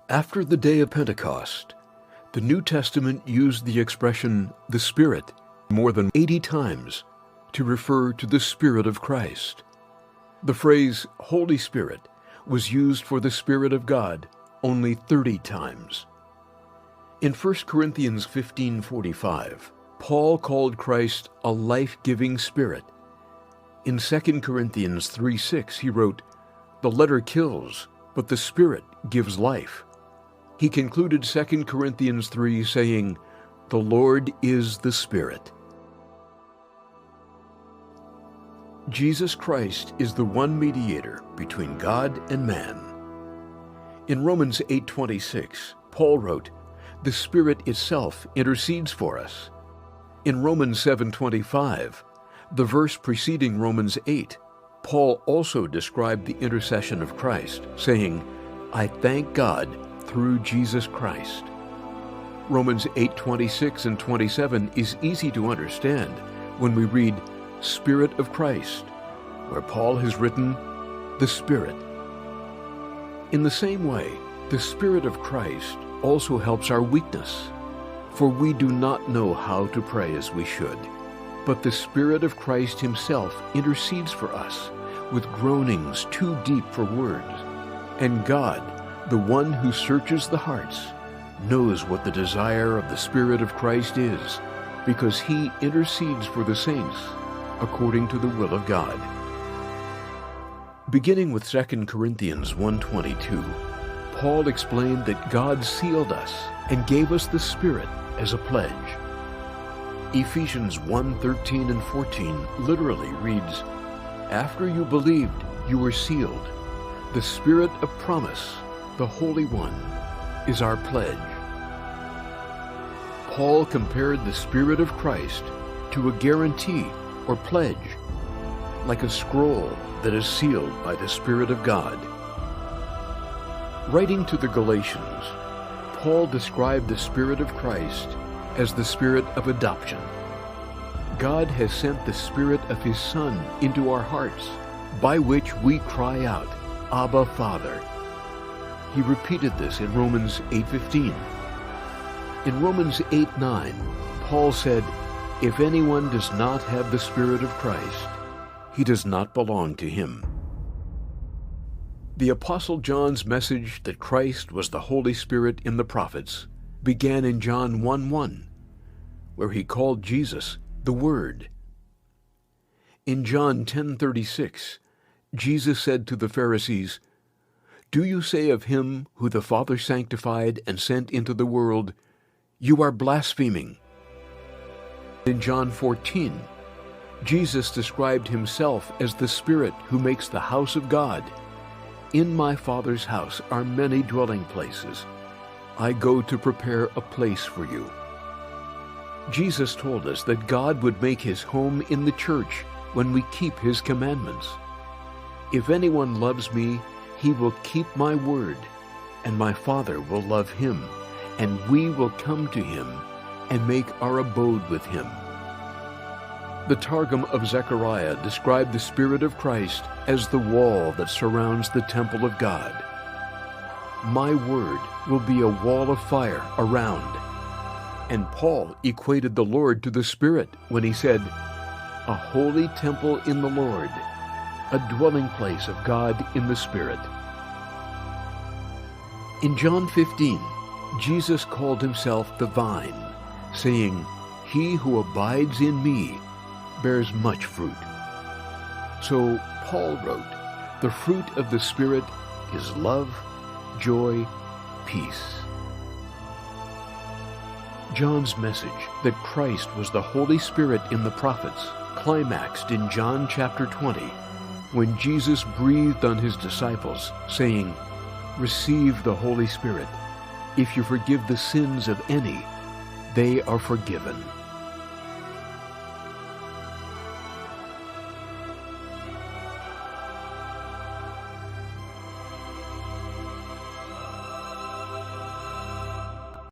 After the day of Pentecost, the New Testament used the expression "the Spirit" more than 80 times to refer to the Spirit of Christ. The phrase Holy Spirit was used for the Spirit of God only 30 times. In 1 Corinthians 15:45, Paul called Christ a life-giving Spirit. In 2 Corinthians 3:6, he wrote, "The letter kills, but the Spirit gives life." He concluded 2 Corinthians 3 saying, "The Lord is the Spirit." Jesus Christ is the one mediator between God and man. In Romans 8:26, Paul wrote, "The Spirit itself intercedes for us." In Romans 7:25, the verse preceding Romans 8, Paul also described the intercession of Christ, saying, "I thank God through Jesus Christ." Romans 8:26 and 27 is easy to understand when we read Spirit of Christ, where Paul has written the Spirit. In the same way, the Spirit of Christ also helps our weakness, for we do not know how to pray as we should. But the Spirit of Christ himself intercedes for us with groanings too deep for words. And God, the one who searches the hearts, knows what the desire of the Spirit of Christ is, because he intercedes for the saints according to the will of God. Beginning with 2 Corinthians 1:22, Paul explained that God sealed us and gave us the Spirit as a pledge. Ephesians 1:13 and 14 literally reads, "After you believed, you were sealed. The Spirit of promise, the Holy One, is our pledge." Paul compared the Spirit of Christ to a guarantee or pledge, like a scroll that is sealed by the Spirit of God. Writing to the Galatians, Paul described the Spirit of Christ as the Spirit of adoption. God has sent the Spirit of His Son into our hearts, by which we cry out, "Abba, Father." He repeated this in Romans 8:15. In Romans 8:9, Paul said, "If anyone does not have the Spirit of Christ, he does not belong to him." The Apostle John's message that Christ was the Holy Spirit in the prophets began in John 1:1, where he called Jesus the Word. In John 10:36, Jesus said to the Pharisees, "Do you say of him who the Father sanctified and sent into the world, 'You are blaspheming'?" In John 14, Jesus described himself as the Spirit who makes the house of God. "In my Father's house are many dwelling places. I go to prepare a place for you." Jesus told us that God would make his home in the church when we keep his commandments. "If anyone loves me, he will keep my word, and my Father will love him, and we will come to him and make our abode with him." The Targum of Zechariah described the Spirit of Christ as the wall that surrounds the temple of God. "My word will be a wall of fire around." And Paul equated the Lord to the Spirit when he said, "A holy temple in the Lord, a dwelling place of God in the Spirit." In John 15, Jesus called himself the vine, saying, "He who abides in me bears much fruit." So Paul wrote, "The fruit of the Spirit is love, joy, peace." John's message that Christ was the Holy Spirit in the prophets climaxed in John chapter 20, when Jesus breathed on his disciples, saying, "Receive the Holy Spirit. If you forgive the sins of any, they are forgiven."